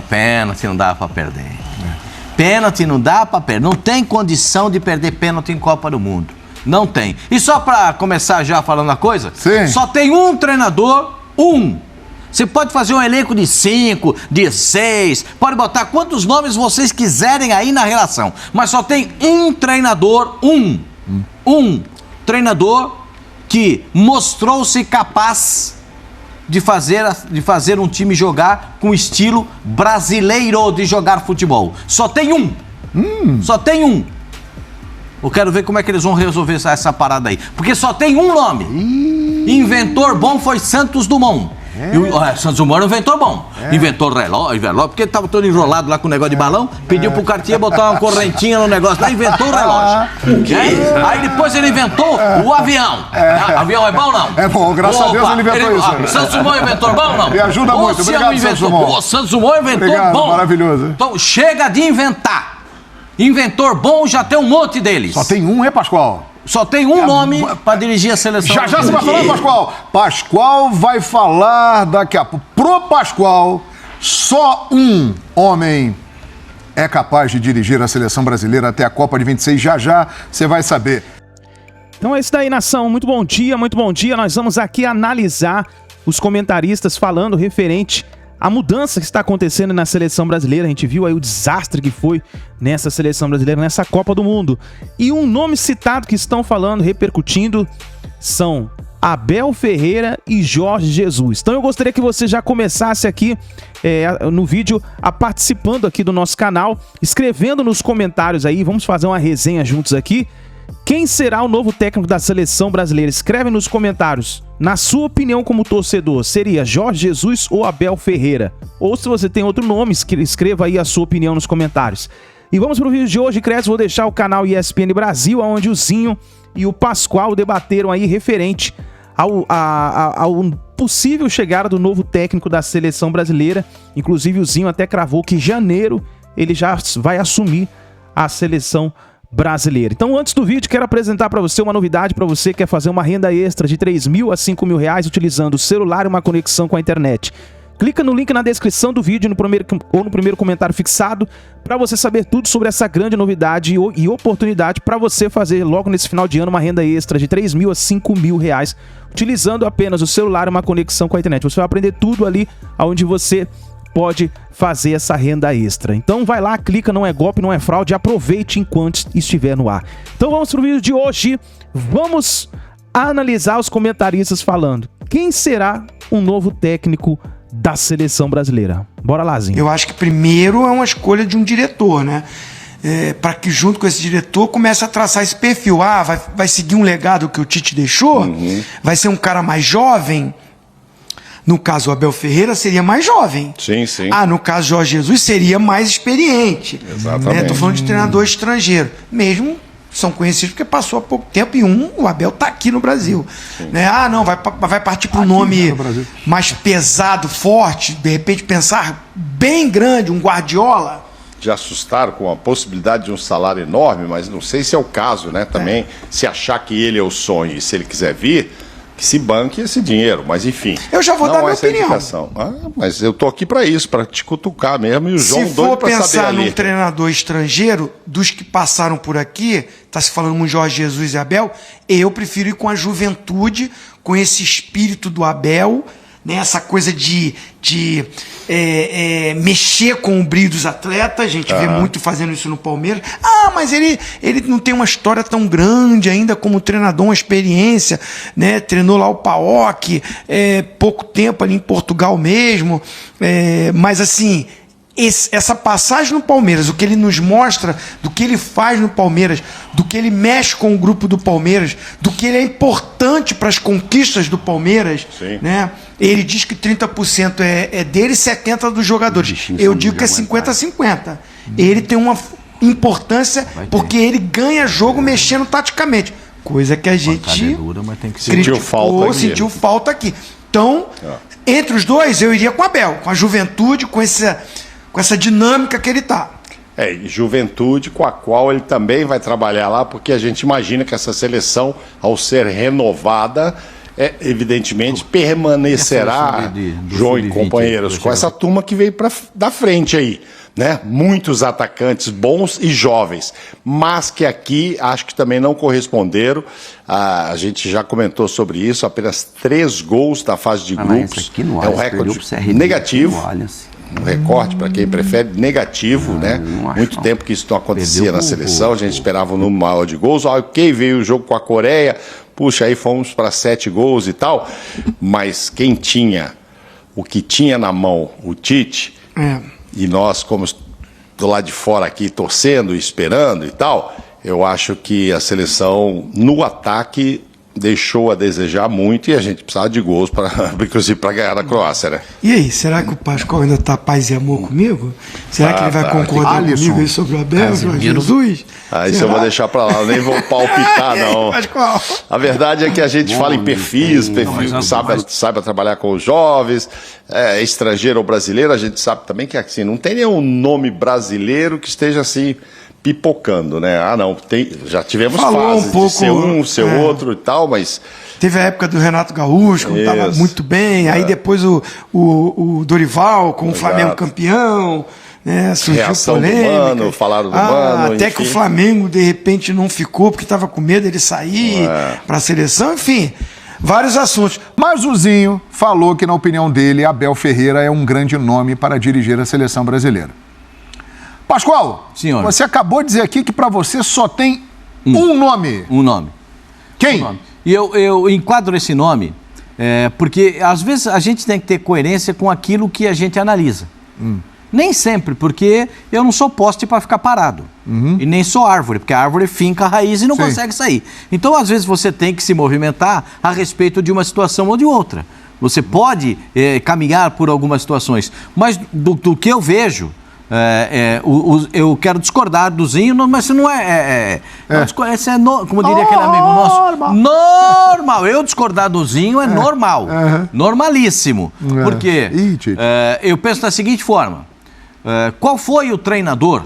Pênalti não dá pra perder. Pênalti não dá pra perder. Não tem condição de perder pênalti em Copa do Mundo. Não tem. E só pra começar já falando a coisa, Sim. Só tem um treinador, Você pode fazer um elenco de 5, de 6, pode botar quantos nomes vocês quiserem aí na relação. Mas só tem um treinador, um treinador que mostrou-se capaz de fazer um time jogar com estilo brasileiro de jogar futebol. Só tem um. Só tem um. Eu quero ver como é que eles vão resolver essa parada aí. Porque só tem um nome. Inventor bom foi Santos Dumont. Santos Dumont era um inventor bom. Inventou relógio, porque ele estava todo enrolado lá com o negócio de balão, pediu pro Cartier botar uma correntinha no negócio lá, inventou o relógio. Aí depois ele inventou o avião. Avião é bom ou não? É bom, graças a Deus ele inventou isso. Santos Dumont é inventor bom ou não? Me ajuda muito, obrigado, Santos Dumont. Santos Dumont é inventor obrigado, bom. Maravilhoso. Então chega de inventar. Inventor bom já tem um monte deles. Só tem um, Pascoal? Só tem um nome para dirigir a seleção. Já você vai falar, Pascoal. Pascoal vai falar daqui a pouco. Pro Pascoal, só um homem é capaz de dirigir a seleção brasileira até a Copa de 26. Já você vai saber. Então é isso daí, nação. Muito bom dia, muito bom dia. Nós vamos aqui analisar os comentaristas falando referente à mudança que está acontecendo na seleção brasileira. A gente viu aí o desastre que foi nessa seleção brasileira, nessa Copa do Mundo. E um nome citado que estão falando, repercutindo, são Abel Ferreira e Jorge Jesus. Então eu gostaria que você já começasse aqui no vídeo, participando aqui do nosso canal, escrevendo nos comentários aí, vamos fazer uma resenha juntos aqui. Quem será o novo técnico da seleção brasileira? Escreve nos comentários. Na sua opinião como torcedor, seria Jorge Jesus ou Abel Ferreira? Ou se você tem outro nome, escreva aí a sua opinião nos comentários. E vamos para o vídeo de hoje, Cres. Vou deixar o canal ESPN Brasil, onde o Zinho e o Pascoal debateram aí referente ao possível chegada do novo técnico da seleção brasileira. Inclusive o Zinho até cravou que em janeiro ele já vai assumir a seleção brasileira. Então, antes do vídeo, quero apresentar para você uma novidade para você que quer fazer uma renda extra de R$3.000 a R$5.000 utilizando o celular e uma conexão com a internet. Clica no link na descrição do vídeo ou no primeiro comentário fixado para você saber tudo sobre essa grande novidade e oportunidade para você fazer logo nesse final de ano uma renda extra de R$3.000 a R$5.000 utilizando apenas o celular e uma conexão com a internet. Você vai aprender tudo ali onde você pode fazer essa renda extra. Então vai lá, clica, não é golpe, não é fraude, aproveite enquanto estiver no ar. Então vamos pro vídeo de hoje, vamos analisar os comentaristas falando. Quem será o novo técnico da seleção brasileira? Bora lá, Zinho. Eu acho que primeiro é uma escolha de um diretor, né? Para que junto com esse diretor comece a traçar esse perfil. Vai seguir um legado que o Tite deixou? Vai ser um cara mais jovem? No caso, o Abel Ferreira seria mais jovem. Sim, sim. No caso, Jorge Jesus seria mais experiente. Exatamente. Estou falando de treinador estrangeiro. Mesmo são conhecidos porque passou há pouco tempo e o Abel está aqui no Brasil. Não, vai partir para um nome mais pesado, forte, de repente pensar bem grande, um Guardiola. Já assustaram com a possibilidade de um salário enorme, mas não sei se é o caso, né? Também, se achar que ele é o sonho e se ele quiser vir, que se banque esse dinheiro, mas enfim. Eu já vou dar minha opinião. Mas eu tô aqui para isso, para te cutucar mesmo, e o João se doido for para saber pensar ali. num treinador estrangeiro, dos que passaram por aqui, tá se falando com Jorge Jesus e Abel, eu prefiro ir com a juventude, com esse espírito do Abel, né, essa coisa de mexer com o brilho dos atletas. A gente vê muito fazendo isso no Palmeiras. Mas ele não tem uma história tão grande ainda como treinador, uma experiência, né? Treinou lá o PAOK, pouco tempo ali em Portugal mesmo, mas assim, essa passagem no Palmeiras, o que ele nos mostra, do que ele faz no Palmeiras, do que ele mexe com o grupo do Palmeiras, do que ele é importante para as conquistas do Palmeiras, né? Ele diz que 30% é dele e 70% dos jogadores. Eu digo que é 50-50. Ele tem uma importância porque ele ganha jogo mexendo taticamente. Coisa que a gente sentiu falta aqui. Então, entre os dois, eu iria com o Abel, com a juventude, com essa dinâmica que ele tá. Juventude com a qual ele também vai trabalhar lá, porque a gente imagina que essa seleção, ao ser renovada, evidentemente, permanecerá, João e companheiros, com essa turma que veio da frente aí, né? Muitos atacantes bons e jovens, mas que aqui acho que também não corresponderam. A gente já comentou sobre isso, apenas 3 gols na fase de grupos. É um recorde negativo. Um recorde, para quem prefere, negativo, né? Muito tempo que isso não acontecia na seleção, a gente esperava um número maior de gols. Ok, veio o jogo com a Coreia, puxa, aí fomos para 7 gols e tal, mas quem tinha o que tinha na mão, o Tite, e nós, como do lado de fora aqui, torcendo, esperando e tal, eu acho que a seleção, no ataque, deixou a desejar muito e a gente precisava de gols, inclusive para ganhar da Croácia, né? E aí, será que o Pascoal ainda tá paz e amor comigo? Será que ele vai concordar comigo aí sobre o Abel, sobre Jesus? Isso eu vou deixar para lá, eu nem vou palpitar, não. Pascoal. A verdade é que a gente fala em perfis, sabe trabalhar com os jovens, estrangeiro ou brasileiro, a gente sabe também que assim, não tem nenhum nome brasileiro que esteja assim pipocando, né? Não, já tivemos fases um pouco, de ser um, ser outro e tal, mas... Teve a época do Renato Gaúcho, quando estava muito bem, aí depois o Dorival com o Flamengo campeão, né? Surgiu reação polêmica. Do Mano, falaram do Mano, até enfim. que o Flamengo, de repente, não ficou, porque estava com medo dele sair para a seleção, enfim... Vários assuntos. Mas o Zinho falou que, na opinião dele, Abel Ferreira é um grande nome para dirigir a seleção brasileira. Pascoal, senhor, você acabou de dizer aqui que para você só tem um nome. Um nome. Quem? Um nome. E eu enquadro esse nome porque, às vezes, a gente tem que ter coerência com aquilo que a gente analisa. Nem sempre, porque eu não sou poste para ficar parado. E nem sou árvore, porque a árvore finca a raiz e não consegue sair. Então, às vezes, você tem que se movimentar a respeito de uma situação ou de outra. Você pode caminhar por algumas situações, mas do que eu vejo, eu quero discordar do Zinho, mas isso não como diria aquele amigo nosso, normal. Eu discordar do Zinho é normal, normalíssimo. Porque eu penso da seguinte forma: qual foi o treinador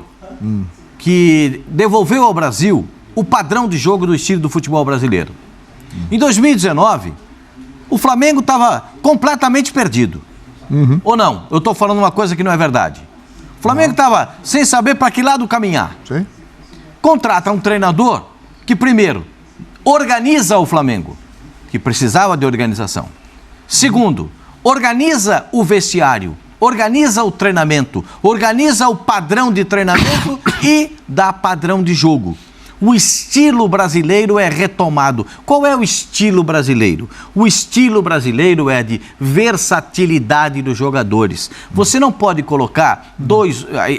que devolveu ao Brasil o padrão de jogo do estilo do futebol brasileiro? Em 2019, o Flamengo estava completamente perdido. Ou não? Eu estou falando uma coisa que não é verdade. O Flamengo estava sem saber para que lado caminhar. Sim. Contrata um treinador que, primeiro, organiza o Flamengo, que precisava de organização. Segundo, organiza o vestiário, organiza o treinamento, organiza o padrão de treinamento e dá padrão de jogo. O estilo brasileiro é retomado. Qual é o estilo brasileiro? O estilo brasileiro é de versatilidade dos jogadores. Você não pode colocar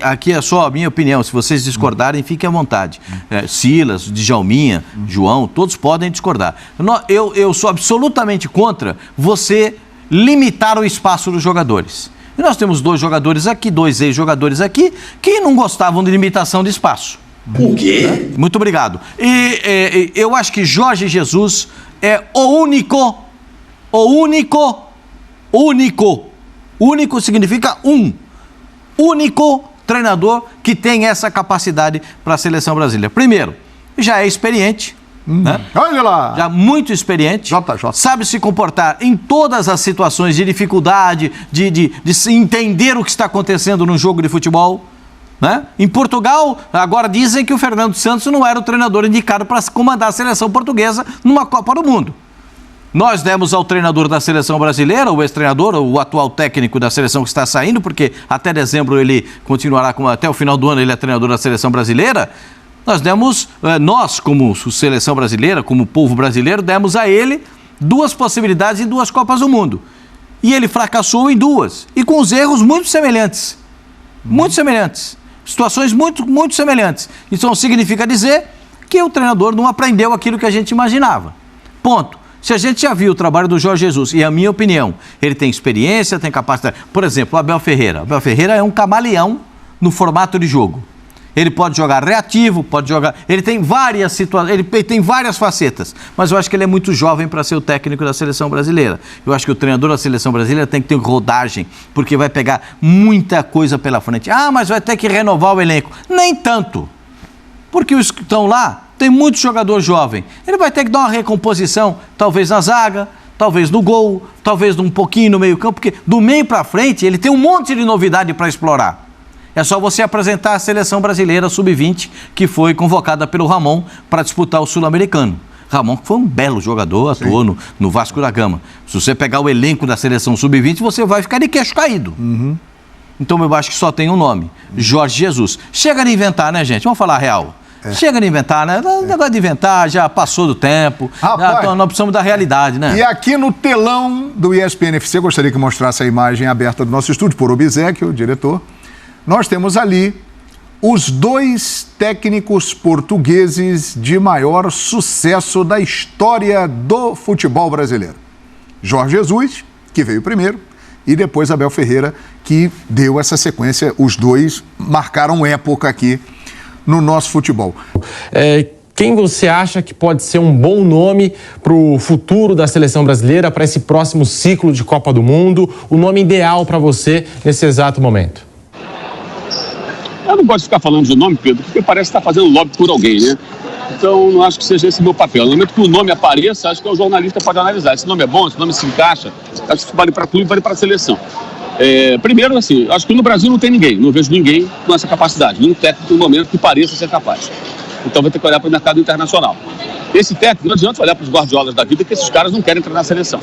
aqui é só a minha opinião, se vocês discordarem, fiquem à vontade. Silas, Djalminha, João, todos podem discordar. Eu sou absolutamente contra você limitar o espaço dos jogadores. E nós temos 2 jogadores aqui, 2 ex-jogadores aqui, que não gostavam de limitação de espaço. O quê? Muito obrigado. E eu acho que Jorge Jesus é único significa único treinador que tem essa capacidade para a seleção brasileira. Primeiro, já é experiente, né? Olha lá! Já muito experiente, sabe se comportar em todas as situações de dificuldade, de se entender o que está acontecendo no jogo de futebol. Né? Em Portugal, agora dizem que o Fernando Santos não era o treinador indicado para comandar a seleção portuguesa numa Copa do Mundo. Nós demos ao treinador da seleção brasileira, o ex-treinador, o atual técnico da seleção que está saindo, porque até dezembro ele continuará, até o final do ano ele é treinador da seleção brasileira. Nós como seleção brasileira, como povo brasileiro, demos a ele 2 possibilidades em 2 Copas do Mundo. E ele fracassou em 2, e com os erros muito semelhantes. Muito semelhantes. Situações muito, muito semelhantes. Isso significa dizer que o treinador não aprendeu aquilo que a gente imaginava. Ponto. Se a gente já viu o trabalho do Jorge Jesus, e a minha opinião, ele tem experiência, tem capacidade. Por exemplo, o Abel Ferreira. O Abel Ferreira é um camaleão no formato de jogo. Ele pode jogar reativo, pode jogar... Ele tem várias situações, ele tem várias facetas, mas eu acho que ele é muito jovem para ser o técnico da seleção brasileira. Eu acho que o treinador da seleção brasileira tem que ter rodagem, porque vai pegar muita coisa pela frente. Mas vai ter que renovar o elenco. Nem tanto, porque os que estão lá tem muito jogador jovem. Ele vai ter que dar uma recomposição, talvez na zaga, talvez no gol, talvez um pouquinho no meio campo, porque do meio para frente ele tem um monte de novidade para explorar. É só você apresentar a seleção brasileira sub-20, que foi convocada pelo Ramon para disputar o Sul-Americano. Ramon foi um belo jogador, atuou no Vasco da Gama. Se você pegar o elenco da seleção sub-20, você vai ficar de queixo caído. Então eu acho que só tem um nome, Jorge Jesus. Chega de inventar, né, gente? Vamos falar a real. Chega de inventar, né? O negócio de inventar já passou do tempo. Rapaz, nós precisamos da realidade, né? E aqui no telão do ESPN FC, gostaria que mostrasse a imagem aberta do nosso estúdio, por Obséquio, o diretor. Nós temos ali os 2 técnicos portugueses de maior sucesso da história do futebol brasileiro. Jorge Jesus, que veio primeiro, e depois Abel Ferreira, que deu essa sequência. Os 2 marcaram época aqui no nosso futebol. Quem você acha que pode ser um bom nome para o futuro da seleção brasileira, para esse próximo ciclo de Copa do Mundo? O nome ideal para você nesse exato momento? Eu não gosto de ficar falando de nome, Pedro, porque parece que está fazendo lobby por alguém, né? Então, não acho que seja esse meu papel. No momento que o nome apareça, acho que o jornalista pode analisar. Esse nome é bom, esse nome se encaixa, acho que vale para clube, vale para a seleção. Primeiro, assim, acho que no Brasil não tem ninguém, não vejo ninguém com essa capacidade, nenhum técnico no momento que pareça ser capaz. Então vai ter que olhar para o mercado internacional. Esse técnico, não adianta olhar para os Guardiolas da vida, que esses caras não querem entrar na seleção.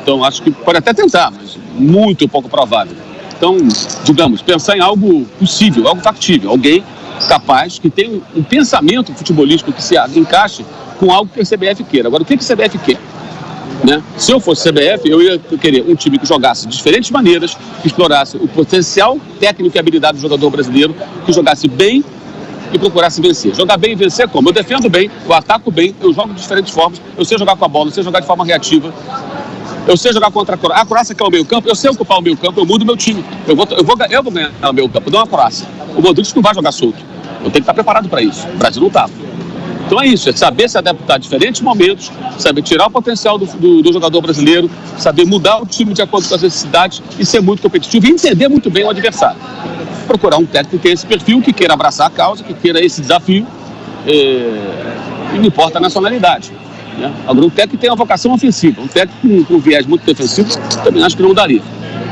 Então acho que pode até tentar, mas muito pouco provável. Então, digamos, pensar em algo possível, algo factível, alguém capaz, que tenha um pensamento futebolístico que se encaixe com algo que a CBF queira. Agora, o que a CBF quer? Né? Se eu fosse CBF, eu ia querer um time que jogasse de diferentes maneiras, que explorasse o potencial técnico e habilidade do jogador brasileiro, que jogasse bem e procurasse vencer. Jogar bem e vencer como? Eu defendo bem, eu ataco bem, eu jogo de diferentes formas, eu sei jogar com a bola, eu sei jogar de forma reativa, eu sei jogar contra a Croácia. A Croácia quer o meio campo, eu sei ocupar o meio campo, eu mudo o meu time. Eu vou ganhar o meio campo, eu dou uma Croácia. O Modric não vai jogar solto. Eu tenho que estar preparado para isso. O Brasil não estava. Então é isso, é saber se adaptar a diferentes momentos, saber tirar o potencial do jogador brasileiro, saber mudar o time de acordo com as necessidades e ser muito competitivo e entender muito bem o adversário. Procurar um técnico que tenha esse perfil, que queira abraçar a causa, que queira esse desafio, e não importa a nacionalidade. Né? Agora, um técnico que tem uma vocação ofensiva, um técnico com um viés muito defensivo, também acho que não daria.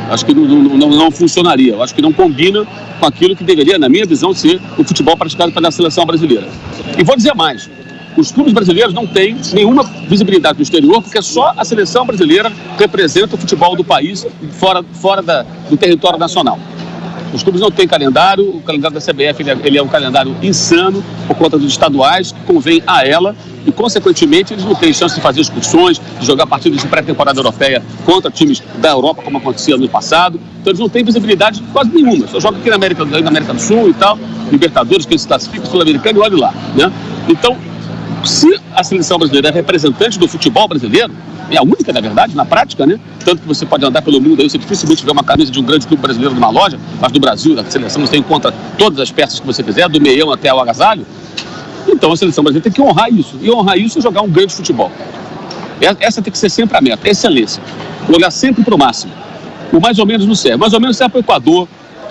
Acho que não funcionaria. Eu acho que não combina com aquilo que deveria, na minha visão, ser o futebol praticado pela seleção brasileira. E vou dizer mais, os clubes brasileiros não têm nenhuma visibilidade no exterior, porque só a seleção brasileira representa o futebol do país fora do território nacional. Os clubes não têm calendário, o calendário da CBF ele é um calendário insano por conta dos estaduais, que convém a ela, e consequentemente eles não têm chance de fazer excursões, de jogar partidas de pré-temporada europeia contra times da Europa, como acontecia no passado. Então eles não têm visibilidade quase nenhuma, só jogam aqui na América do Sul e tal, Libertadores, que se classifica, Sul-Americano e olha lá, né? Então, se a seleção brasileira é representante do futebol brasileiro, é a única, na verdade, na prática, né? Tanto que você pode andar pelo mundo aí, você dificilmente vê uma camisa de um grande clube brasileiro numa loja, mas do Brasil, da seleção, você encontra todas as peças que você quiser, do meião até ao agasalho. Então a seleção brasileira tem que honrar isso. E honrar isso é jogar um grande futebol. Essa tem que ser sempre a meta, a excelência. Olhar sempre para o máximo. O mais ou menos não serve. Mais ou menos serve para o Equador,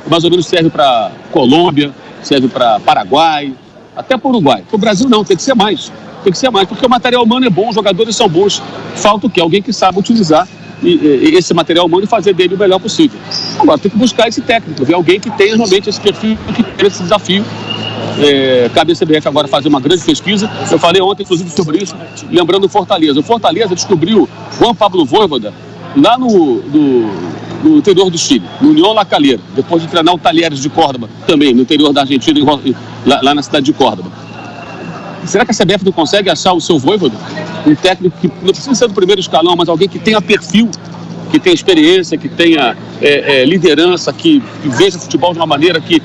mais ou menos serve para Colômbia, serve para Paraguai, até para o Uruguai. Para o Brasil não, tem que ser mais. Tem que ser mais, porque o material humano é bom, os jogadores são bons. Falta o quê? Alguém que sabe utilizar esse material humano e fazer dele o melhor possível. Agora, tem que buscar esse técnico, ver alguém que tenha realmente esse perfil, que tenha esse desafio. Cabe a CBF agora fazer uma grande pesquisa. Eu falei ontem, inclusive, sobre isso, lembrando o Fortaleza. O Fortaleza descobriu Juan Pablo Vojvoda lá no interior do Chile, no União La Calera, depois de treinar o Talheres de Córdoba, também no interior da Argentina, lá na cidade de Córdoba. Será que a CBF não consegue achar o seu Vojvoda? Um técnico que não precisa ser do primeiro escalão, mas alguém que tenha perfil, que tenha experiência, que tenha liderança, que veja o futebol de uma maneira que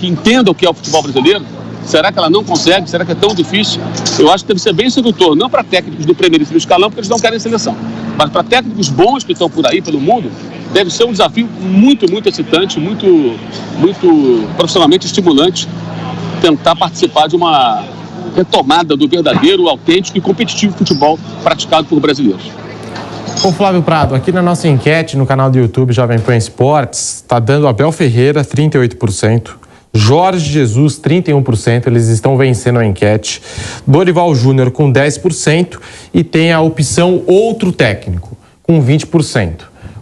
entenda o que é o futebol brasileiro? Será que ela não consegue? Será que é tão difícil? Eu acho que deve ser bem sedutor, não para técnicos do primeiríssimo escalão, porque eles não querem seleção, mas para técnicos bons que estão por aí, pelo mundo, deve ser um desafio muito, muito excitante, muito, muito profissionalmente estimulante, tentar participar de uma retomada do verdadeiro, autêntico e competitivo futebol praticado por brasileiros. Ô Flávio Prado, aqui na nossa enquete no canal do YouTube Jovem Pan Esportes, está dando Abel Ferreira 38%, Jorge Jesus, 31%, eles estão vencendo a enquete. Dorival Júnior com 10% e tem a opção outro técnico, com 20%.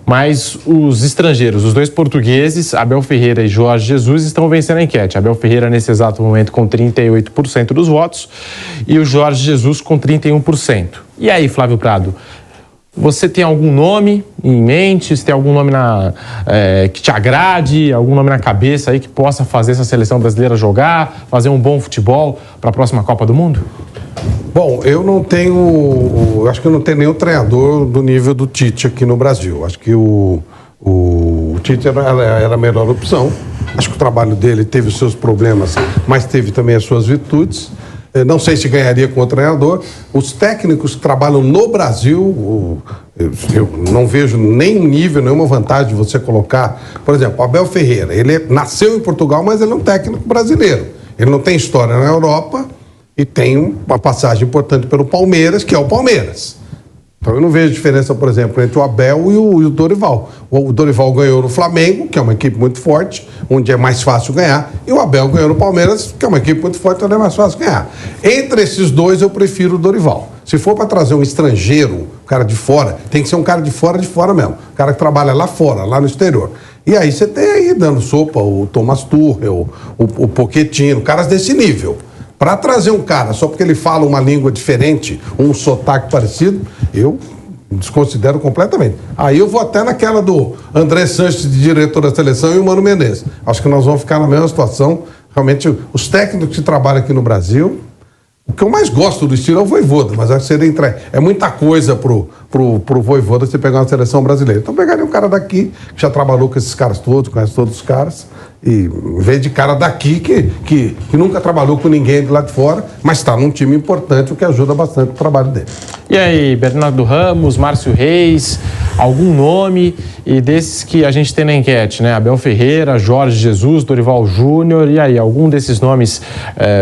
Mas os estrangeiros, os dois portugueses, Abel Ferreira e Jorge Jesus, estão vencendo a enquete. Abel Ferreira, nesse exato momento, com 38% dos votos e o Jorge Jesus com 31%. E aí, Flávio Prado, você tem algum nome em mente? Você tem algum nome que te agrade? Algum nome na cabeça aí que possa fazer essa seleção brasileira jogar, fazer um bom futebol para a próxima Copa do Mundo? Bom, acho que eu não tenho nenhum treinador do nível do Tite aqui no Brasil. Acho que o Tite era a melhor opção. Acho que o trabalho dele teve os seus problemas, mas teve também as suas virtudes. Não sei se ganharia com o treinador. Os técnicos que trabalham no Brasil, eu não vejo nenhum nível, nenhuma vantagem de você colocar. Por exemplo, Abel Ferreira, ele nasceu em Portugal, mas ele é um técnico brasileiro. Ele não tem história na Europa e tem uma passagem importante pelo Palmeiras, que é o Palmeiras. Então eu não vejo diferença, por exemplo, entre o Abel e o Dorival. O Dorival ganhou no Flamengo, que é uma equipe muito forte, onde é mais fácil ganhar, e o Abel ganhou no Palmeiras, que é uma equipe muito forte, onde é mais fácil ganhar. Entre esses dois, eu prefiro o Dorival. Se for para trazer um estrangeiro, um cara de fora, tem que ser um cara de fora mesmo. Um cara que trabalha lá fora, lá no exterior. E aí você tem aí, dando sopa, o Thomas Tuchel, o Pochettino, caras desse nível. Para trazer um cara só porque ele fala uma língua diferente, um sotaque parecido, eu desconsidero completamente. Aí eu vou até naquela do André Sanches, de diretor da seleção, e o Mano Menezes. Acho que nós vamos ficar na mesma situação. Realmente, os técnicos que trabalham aqui no Brasil, o que eu mais gosto do estilo é o Vojvoda, mas acho que seria é muita coisa pro Vojvoda você pegar uma seleção brasileira. Então pegaria um cara daqui, que já trabalhou com esses caras todos, conhece todos os caras, e em vez de cara daqui que nunca trabalhou com ninguém de lá de fora, mas está num time importante, o que ajuda bastante o trabalho dele. E aí, Bernardo Ramos, Márcio Reis, algum nome e desses que a gente tem na enquete, né? Abel Ferreira, Jorge Jesus, Dorival Júnior, e aí, algum desses nomes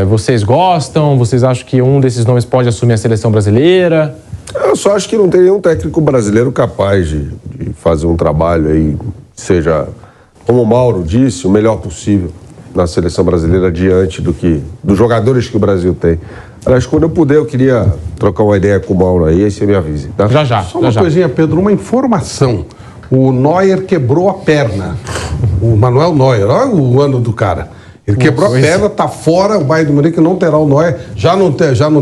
vocês gostam? Vocês acham que um desses nomes pode assumir a seleção brasileira? Eu só acho que não tem nenhum técnico brasileiro capaz de fazer um trabalho aí, seja, como o Mauro disse, o melhor possível na seleção brasileira diante dos jogadores que o Brasil tem. Aliás, quando eu puder, eu queria trocar uma ideia com o Mauro aí você me avise, tá? Já. Só uma coisinha, Pedro, uma informação. O Neuer quebrou a perna. O Manuel Neuer, olha o ano do cara. Ele quebrou a perna, tá fora, o Bayern de Munique não terá o Neuer, já não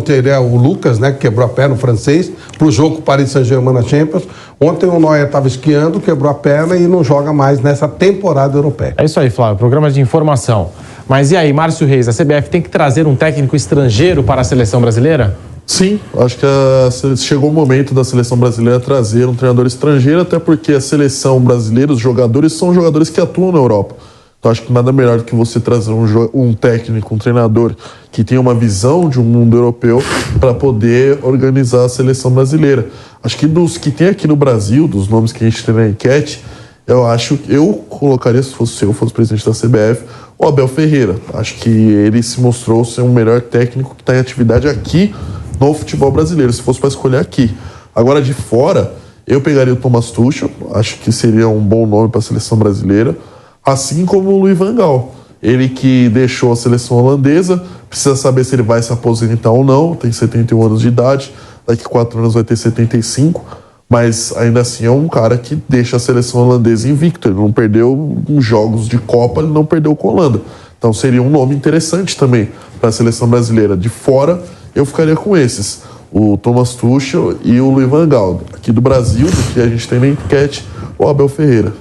terá o Lucas, né, que quebrou a perna, o francês, pro jogo Paris Saint-Germain na Champions. Ontem o Neuer estava esquiando, quebrou a perna e não joga mais nessa temporada europeia. É isso aí, Flávio, programa de informação. Mas e aí, Márcio Reis, a CBF tem que trazer um técnico estrangeiro para a seleção brasileira? Sim, acho que chegou o momento da seleção brasileira trazer um treinador estrangeiro, até porque a seleção brasileira, os jogadores, são jogadores que atuam na Europa. Então acho que nada melhor do que você trazer um técnico, um treinador que tenha uma visão de um mundo europeu para poder organizar a seleção brasileira. Acho que dos que tem aqui no Brasil, dos nomes que a gente tem na enquete, eu colocaria, se eu fosse presidente da CBF, o Abel Ferreira. Acho que ele se mostrou ser um melhor técnico que está em atividade aqui no futebol brasileiro, se fosse para escolher aqui. Agora, de fora, eu pegaria o Thomas Tuchel, acho que seria um bom nome para a seleção brasileira, assim como o Louis van Gaal. Ele que deixou a seleção holandesa, precisa saber se ele vai se aposentar ou não, tem 71 anos de idade, daqui a 4 anos vai ter 75, mas ainda assim é um cara que deixa a seleção holandesa invicto, ele não perdeu uns jogos de Copa, ele não perdeu com a Holanda. Então seria um nome interessante também para a seleção brasileira. De fora, eu ficaria com esses, o Thomas Tuchel e o Louis van Gaal. Aqui do Brasil, do que a gente tem na enquete, o Abel Ferreira.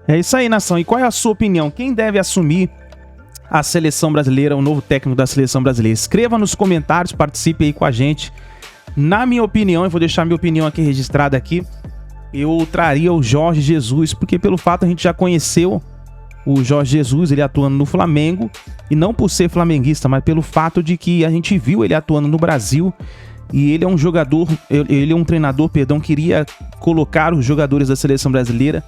É isso aí, nação. E qual é a sua opinião? Quem deve assumir a seleção brasileira, o novo técnico da seleção brasileira? Escreva nos comentários, participe aí com a gente. Na minha opinião, eu vou deixar minha opinião aqui registrada aqui, eu traria o Jorge Jesus, porque pelo fato a gente já conheceu o Jorge Jesus, ele atuando no Flamengo, e não por ser flamenguista, mas pelo fato de que a gente viu ele atuando no Brasil, e ele é um jogador, ele é um treinador, que iria colocar os jogadores da seleção brasileira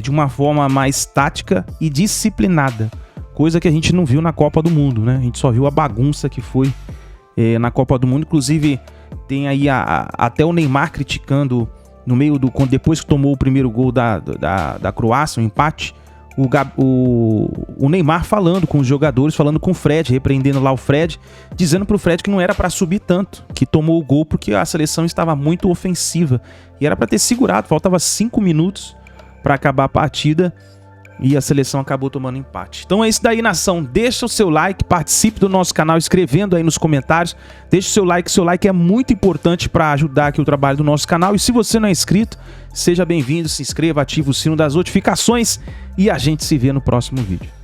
de uma forma mais tática e disciplinada, coisa que a gente não viu na Copa do Mundo, né? A gente só viu a bagunça que foi na Copa do Mundo. Inclusive tem aí até o Neymar criticando no meio depois que tomou o primeiro gol da Croácia, o empate, o Neymar falando com os jogadores, falando com o Fred, repreendendo lá o Fred, dizendo pro Fred que não era para subir tanto, que tomou o gol porque a seleção estava muito ofensiva e era para ter segurado, faltava 5 minutos para acabar a partida e a seleção acabou tomando empate. Então é isso daí, nação. Deixa o seu like, participe do nosso canal escrevendo aí nos comentários. Deixa o seu like é muito importante para ajudar aqui o trabalho do nosso canal. E se você não é inscrito, seja bem-vindo, se inscreva, ative o sino das notificações e a gente se vê no próximo vídeo.